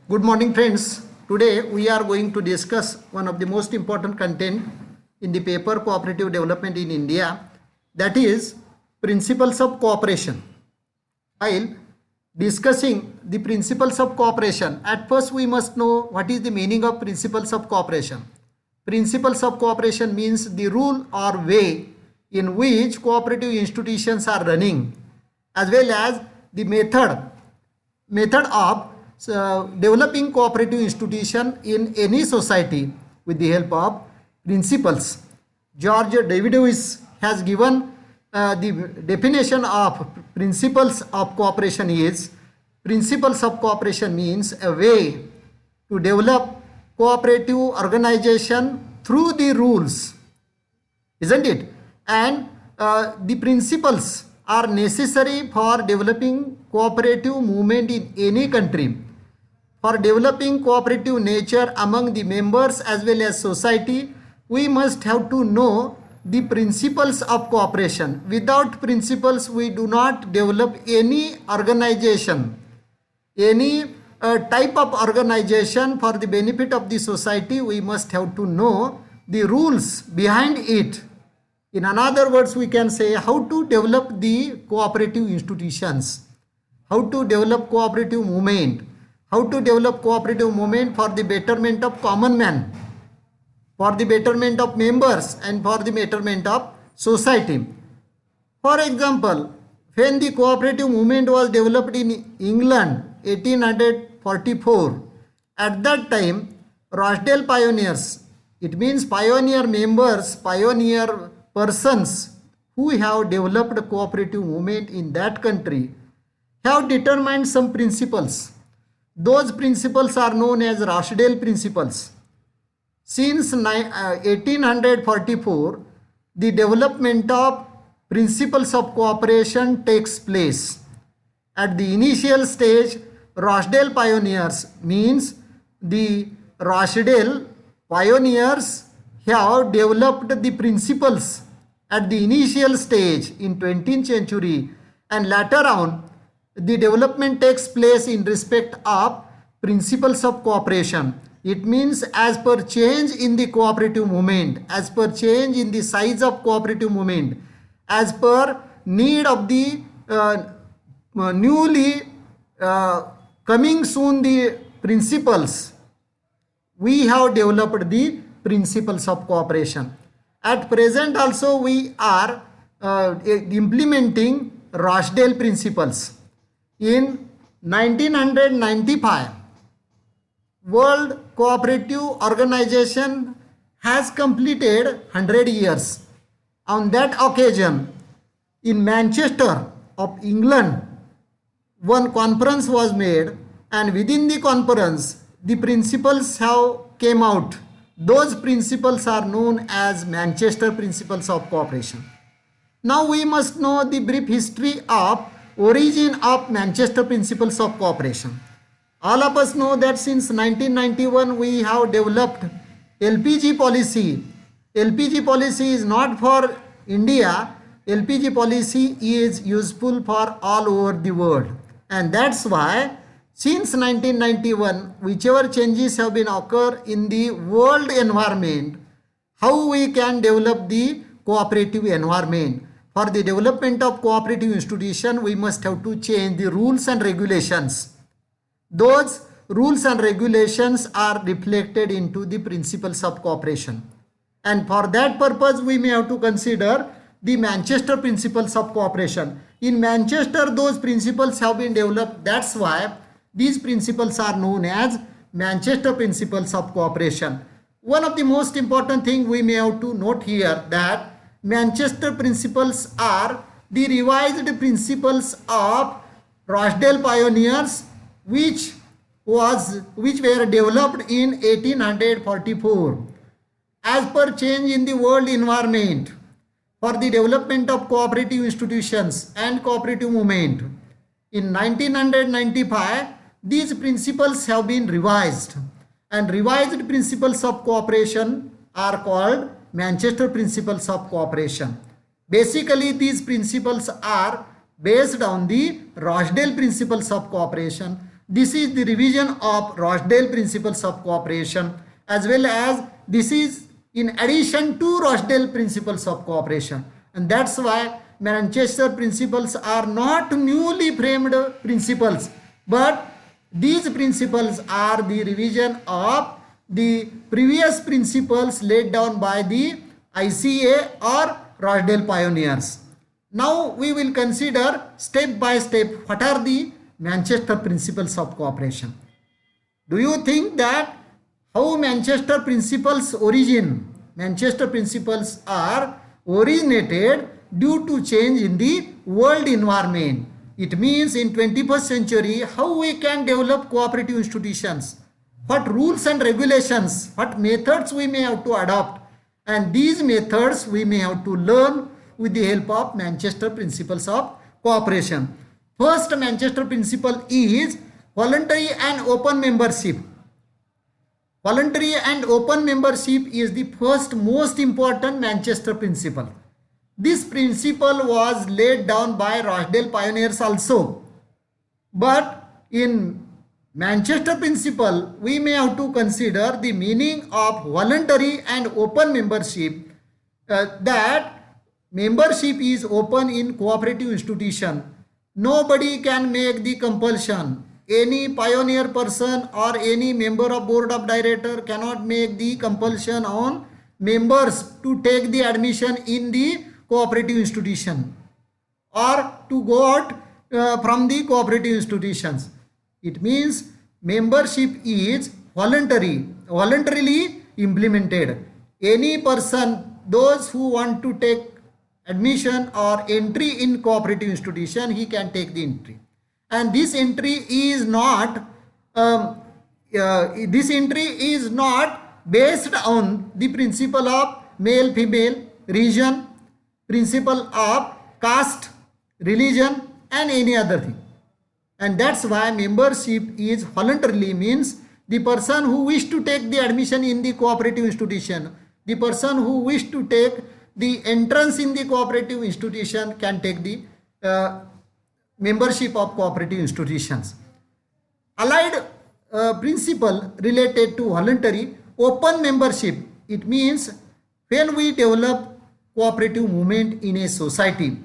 Good morning, friends. Today we are going to discuss one of the most important content in the paper Cooperative Development in India, that is Principles of Cooperation. While discussing the principles of cooperation, at first we must know what is the meaning of principles of cooperation. Principles of cooperation means the rule or way in which cooperative institutions are running, as well as the method of developing cooperative institution in any society with the help of principles. George Davidowitz has given the definition of principles of cooperation is: principles of cooperation means a way to develop cooperative organization through the rules, isn't it? And the principles are necessary for developing cooperative movement in any country, for developing cooperative nature among the members as well as society. We must have to know the principles of cooperation. Without principles, we do not develop any organization, any type of organization for the benefit of the society. We must have to know the rules behind it. In other words, we can say how to develop the cooperative institutions, how to develop cooperative movement, how to develop cooperative movement for the betterment of common man, for the betterment of members, and for the betterment of society. For example, when the cooperative movement was developed in England 1844, at that time Rashidael pioneers, it means pioneer members, pioneer persons who have developed cooperative movement in that country, have determined some principles. Those principles are known as Rashidael Principles. Since 1844, the development of principles of cooperation takes place. At the initial stage, Rashidael pioneers means the Rashidael pioneers have developed the principles at the initial stage in 20th century, and later on the development takes place in respect of principles of cooperation. It means as per change in the cooperative movement, as per change in the size of cooperative movement, as per need of the newly coming soon the principles, we have developed the principles of cooperation. At present also we are implementing Rashidael Principles. In 1995, World Cooperative Organization has completed 100 years. On that occasion, in Manchester of England, one conference was made, and within the conference, the principles have came out. Those principles are known as Manchester Principles of Cooperation. Now we must know the brief history of origin of Manchester Principles of Cooperation. All of us know that since 1991 we have developed LPG policy. LPG policy is not for India. LPG policy is useful for all over the world, and that's why since 1991, whichever changes have been occur in the world environment, how we can develop the cooperative environment. For the development of cooperative institution, we must have to change the rules and regulations. Those rules and regulations are reflected into the principles of cooperation. And for that purpose, we may have to consider the Manchester Principles of Cooperation. In Manchester, those principles have been developed. That's why these principles are known as Manchester Principles of Cooperation. One of the most important things we may have to note here that Manchester Principles are the revised principles of Rashidael pioneers, which were developed in 1844 as per change in the world environment for the development of cooperative institutions and cooperative movement. In 1995, these principles have been revised, and revised principles of cooperation are called Manchester Principles of Cooperation. Basically, these principles are based on the Rashidael Principles of Cooperation. This is the revision of Rashidael Principles of Cooperation, as well as this is in addition to Rashidael Principles of Cooperation. And that's why Manchester Principles are not newly framed principles, but these principles are the revision of the previous principles laid down by the ICA or Rashidael pioneers. Now we will consider step by step what are the Manchester Principles of Cooperation. Do you think that how Manchester Principles origin? Manchester Principles are originated due to change in the world environment. It means in 21st century how we can develop cooperative institutions, what rules and regulations, what methods we may have to adopt, and these methods we may have to learn with the help of Manchester Principles of Cooperation. First Manchester Principle is voluntary and open membership. Voluntary and open membership is the first most important Manchester Principle. This principle was laid down by Rashidael pioneers also. But in Manchester Principle, we may have to consider the meaning of voluntary and open membership, that membership is open in cooperative institution. Nobody can make the compulsion. Any pioneer person or any member of board of director cannot make the compulsion on members to take the admission in the cooperative institution or to go out from the cooperative institutions. It means membership is voluntarily implemented. Any person, those who want to take admission or entry in cooperative institution, he can take the entry. And this entry is not based on the principle of male female, region, principle of caste, religion and any other thing. And that's why membership is voluntarily, means the person who wish to take the admission in the cooperative institution, the person who wish to take the entrance in the cooperative institution can take the membership of cooperative institutions. Allied principle related to voluntary open membership. It means when we develop cooperative movement in a society,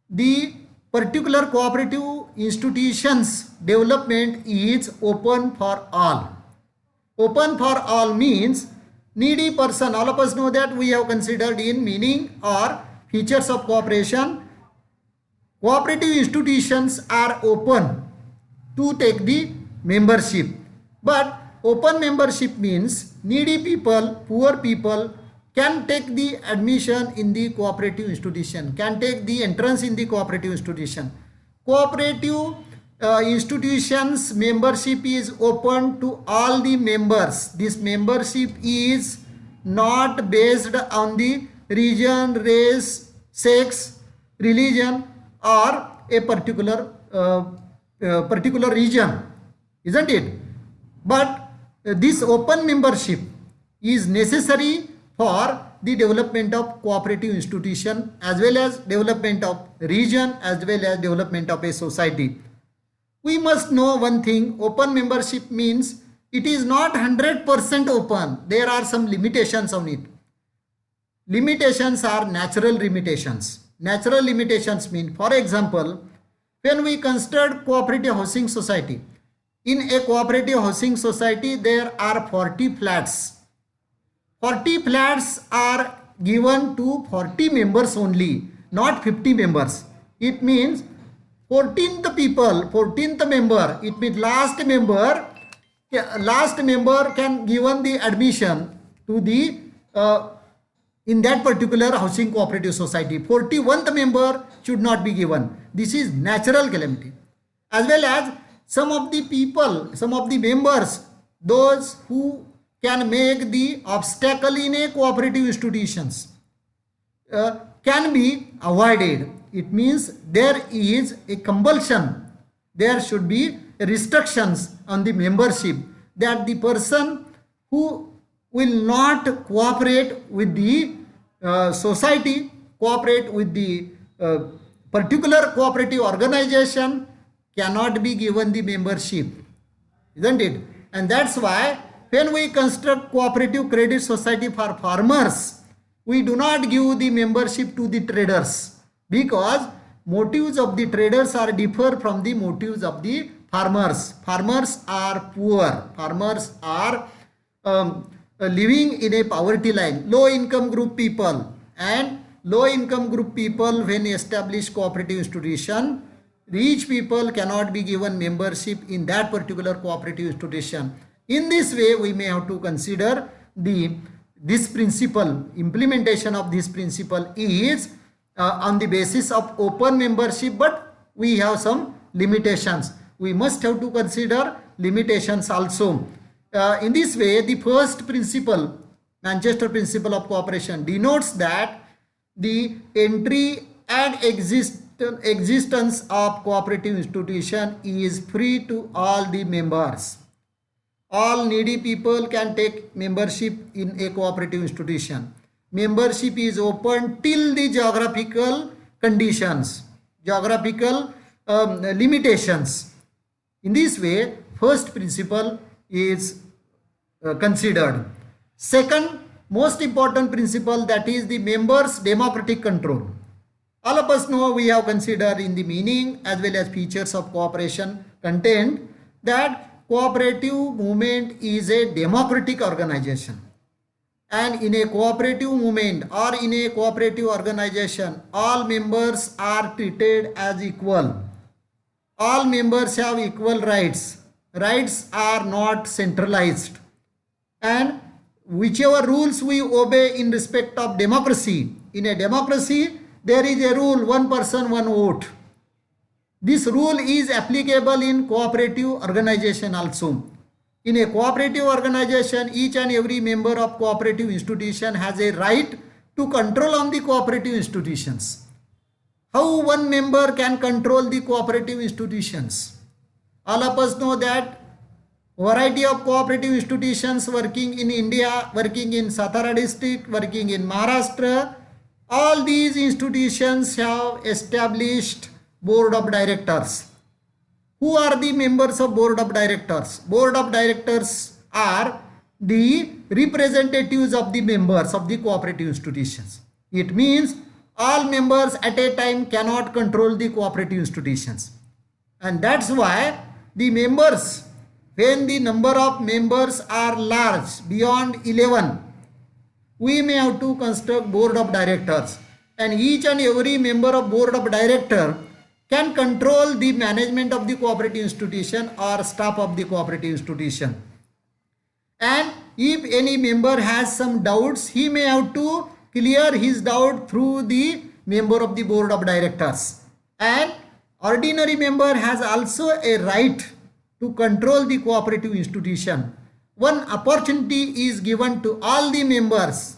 the particular cooperative institutions development is open for all. Open for all means needy person. All of us know that we have considered in meaning or features of cooperation. Cooperative institutions are open to take the membership, but open membership means needy people, poor people can take the admission in the cooperative institution, can take the entrance in the cooperative institution. Cooperative institutions membership is open to all the members. This membership is not based on the region, race, sex, religion or a particular region, isn't it? But this open membership is necessary for the development of cooperative institution as well as development of region as well as development of a society. We must know one thing, open membership means it is not 100% open. There are some limitations on it. Limitations are natural limitations. Natural limitations mean, for example, when we consider cooperative housing society, in a cooperative housing society there are 40 flats. 40 flats are given to 40 members only, not 50 members. It means 14th member, it means last member can given the admission to the in that particular housing cooperative society. 41st member should not be given. This is natural calamity. As well as some of the people, some of the members, those who can make the obstacle in a cooperative institutions can be avoided. It means there is a compulsion. There should be restrictions on the membership, that the person who will not cooperate with the society, cooperate with the particular cooperative organization cannot be given the membership, isn't it? And that's why when we construct cooperative credit society for farmers, we do not give the membership to the traders, because motives of the traders are differ from the motives of the farmers. Farmers are poor. Farmers are living in a poverty line, low income group people, and low income group people, when establish cooperative institution, rich people cannot be given membership in that particular cooperative institution. In this way, we may have to consider this principle. Implementation of this principle is on the basis of open membership, but we have some limitations. We must have to consider limitations also. In this way, the first principle, Manchester Principle of Cooperation, denotes that the entry and existence of cooperative institution is free to all the members. All needy people can take membership in a cooperative institution. Membership is open till the geographical conditions, geographical limitations. In this way, first principle is considered. Second most important principle, that is the members' democratic control. All of us know, we have considered in the meaning as well as features of cooperation content, that cooperative movement is a democratic organization. And in a cooperative movement or in a cooperative organization, all members are treated as equal. All members have equal rights. Rights are not centralized. And whichever rules we obey in respect of democracy, in a democracy, there is a rule, one person, one vote. This rule is applicable in cooperative organization also. In a cooperative organization, each and every member of cooperative institution has a right to control on the cooperative institutions. How one member can control the cooperative institutions? All of us know that variety of cooperative institutions working in India, working in Satara district, working in Maharashtra, all these institutions have established board of directors. Who are the members of board of directors? Board of directors are the representatives of the members of the cooperative institutions. It means all members at a time cannot control the cooperative institutions. And that's why the members, when the number of members are large, beyond 11, we may have to construct board of directors. And each and every member of board of director can control the management of the cooperative institution or staff of the cooperative institution. And if any member has some doubts, he may have to clear his doubt through the member of the board of directors. And ordinary member has also a right to control the cooperative institution. One opportunity is given to all the members.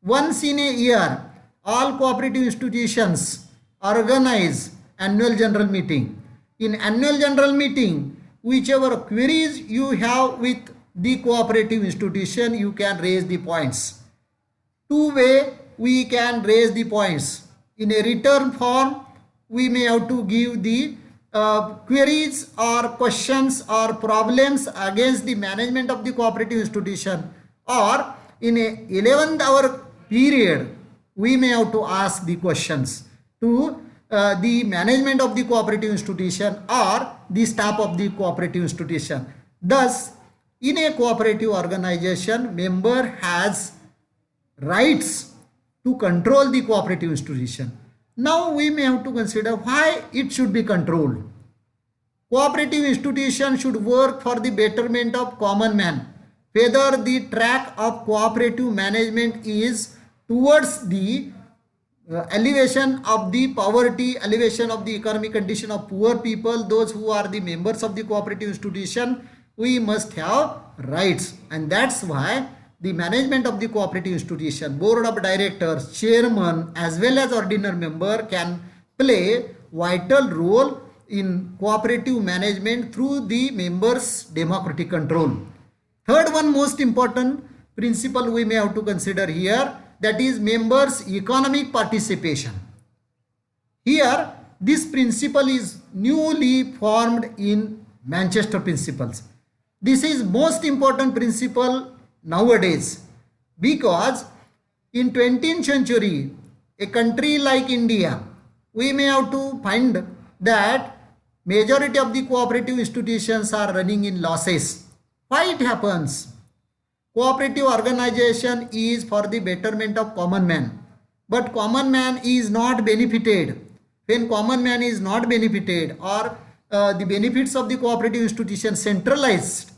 Once in a year, all cooperative institutions organize annual general meeting. In annual general meeting, whichever queries you have with the cooperative institution, you can raise the points. Two ways we can raise the points. In a written form, we may have to give the queries or questions or problems against the management of the cooperative institution, or in a 11th hour period, we may have to ask the questions to the management of the cooperative institution or the staff of the cooperative institution. Thus, in a cooperative organization, member has rights to control the cooperative institution. Now we may have to consider why it should be controlled. Cooperative institution should work for the betterment of common man. Whether the track of cooperative management is towards the elevation of the poverty, elevation of the economic condition of poor people, those who are the members of the cooperative institution, we must have rights. And that's why the management of the cooperative institution, board of directors, chairman as well as ordinary member can play vital role in cooperative management through the members' democratic control. Third one most important principle we may have to consider here, that is members' economic participation. Here this principle is newly formed in Manchester Principles. This is most important principle nowadays because in 20th century, a country like India, we may have to find that majority of the cooperative institutions are running in losses. Why it happens? Cooperative organization is for the betterment of common man, but common man is not benefited. When common man is not benefited or the benefits of the cooperative institution centralized,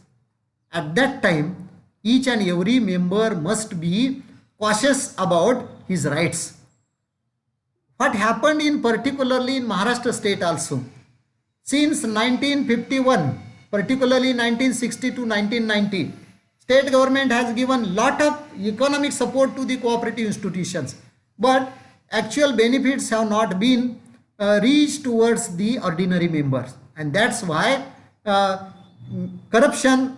at that time each and every member must be cautious about his rights. What happened in particularly in Maharashtra state also, since 1951, particularly 1960 to 1990, state government has given lot of economic support to the cooperative institutions, but actual benefits have not been reached towards the ordinary members, and that's why corruption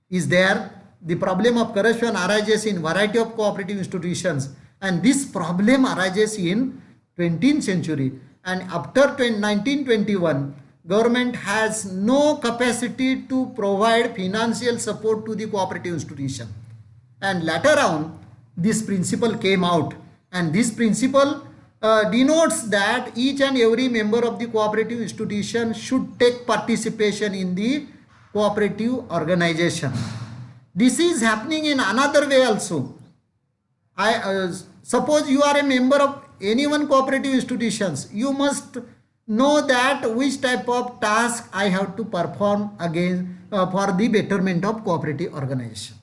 is there. The problem of corruption arises in variety of cooperative institutions, and this problem arises in 20th century, and after 1921 government has no capacity to provide financial support to the cooperative institution, and later on this principle came out, and this principle denotes that each and every member of the cooperative institution should take participation in the cooperative organization. This is happening in another way also. Suppose you are a member of any one cooperative institutions, you must know that which type of task I have to perform again for the betterment of cooperative organization.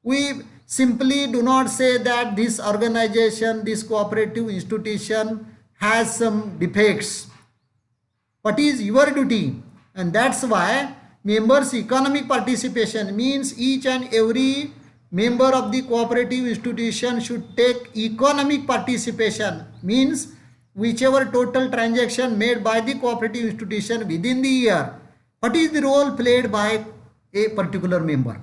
We simply do not say that this organization, this cooperative institution has some defects. What is your duty? And that's why members' economic participation means each and every member of the cooperative institution should take economic participation, means whichever total transaction made by the cooperative institution within the year, what is the role played by a particular member.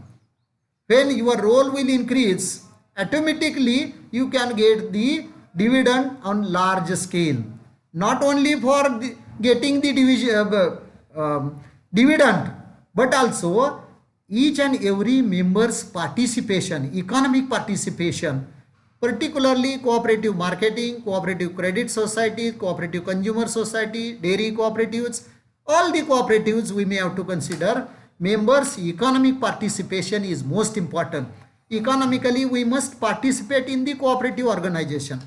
When your role will increase, automatically you can get the dividend on large scale. Not only for getting the dividend, but also each and every member's participation, economic participation, particularly cooperative marketing, cooperative credit society, cooperative consumer society, dairy cooperatives, all the cooperatives we may have to consider. Members' economic participation is most important. Economically, we must participate in the cooperative organization.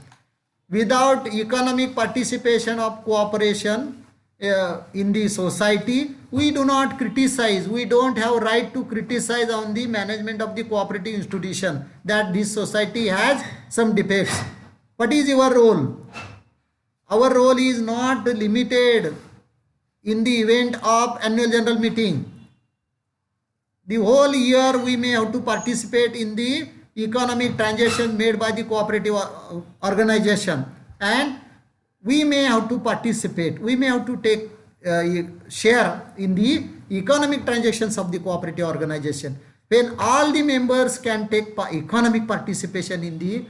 Without economic participation of cooperation in the society, we do not criticize. We don't have right to criticize on the management of the cooperative institution that this society has some defects. What is your role? Our role is not limited in the event of annual general meeting. The whole year we may have to participate in the economic transaction made by the cooperative organization, and we may have to participate, we may have to take share in the economic transactions of the cooperative organization. When all the members can take economic participation in the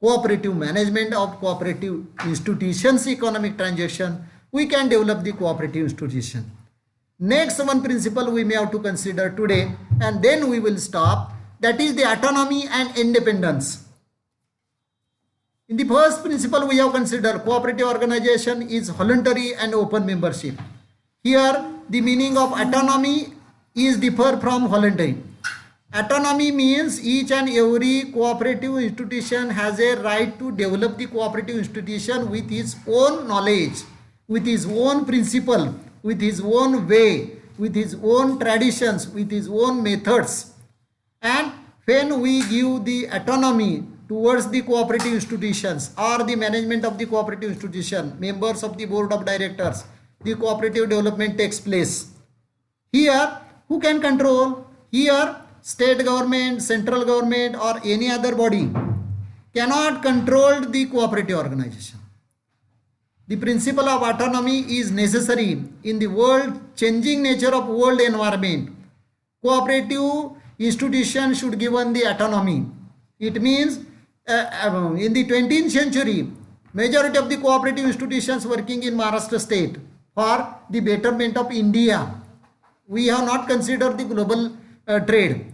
cooperative management of cooperative institutions economic transaction, we can develop the cooperative institution. Next one principle we may have to consider today, and then we will stop, that is the autonomy and independence. In the first principle we have considered cooperative organization is voluntary and open membership. Here the meaning of autonomy is differ from voluntary. Autonomy means each and every cooperative institution has a right to develop the cooperative institution with his own knowledge, with his own principle, with his own way, with his own traditions, with his own methods. And when we give the autonomy towards the cooperative institutions or the management of the cooperative institution, members of the board of directors, the cooperative development takes place. Here, who can control? Here, state government, central government or any other body cannot control the cooperative organization. The principle of autonomy is necessary in the world changing nature of world environment. Cooperative institution should given the autonomy. It means in the 20th century, majority of the cooperative institutions working in Maharashtra state for the betterment of India. We have not considered the global trade.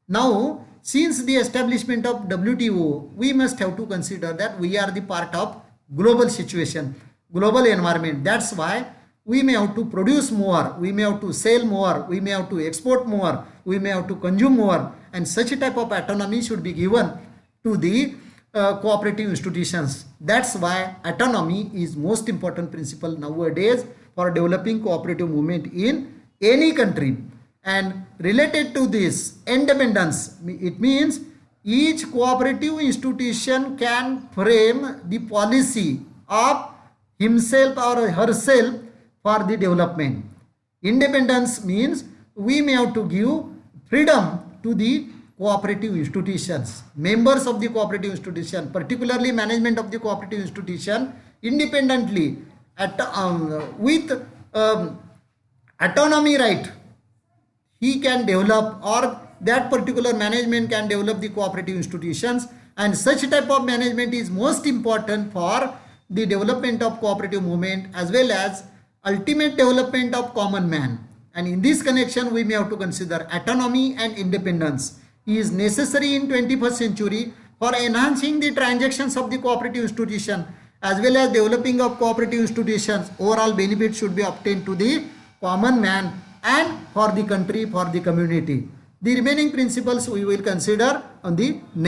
Now, since the establishment of WTO, we must have to consider that we are the part of global situation, global environment. That's why we may have to produce more, we may have to sell more, we may have to export more, we may have to consume more, and such a type of autonomy should be given to the cooperative institutions. That's why autonomy is most important principle nowadays for developing cooperative movement in any country. And related to this, independence, it means each cooperative institution can frame the policy of himself or herself for the development. Independence means we may have to give freedom to the cooperative institutions, members of the cooperative institution, particularly management of the cooperative institution, independently with autonomy right, he can develop, or that particular management can develop the cooperative institutions, and such type of management is most important for the development of cooperative movement as well as ultimate development of common man. And in this connection, we may have to consider autonomy and independence is necessary in 21st century for enhancing the transactions of the cooperative institution as well as developing of cooperative institutions. Overall benefit should be obtained to the common man and for the country, for the community. The remaining principles we will consider on the next.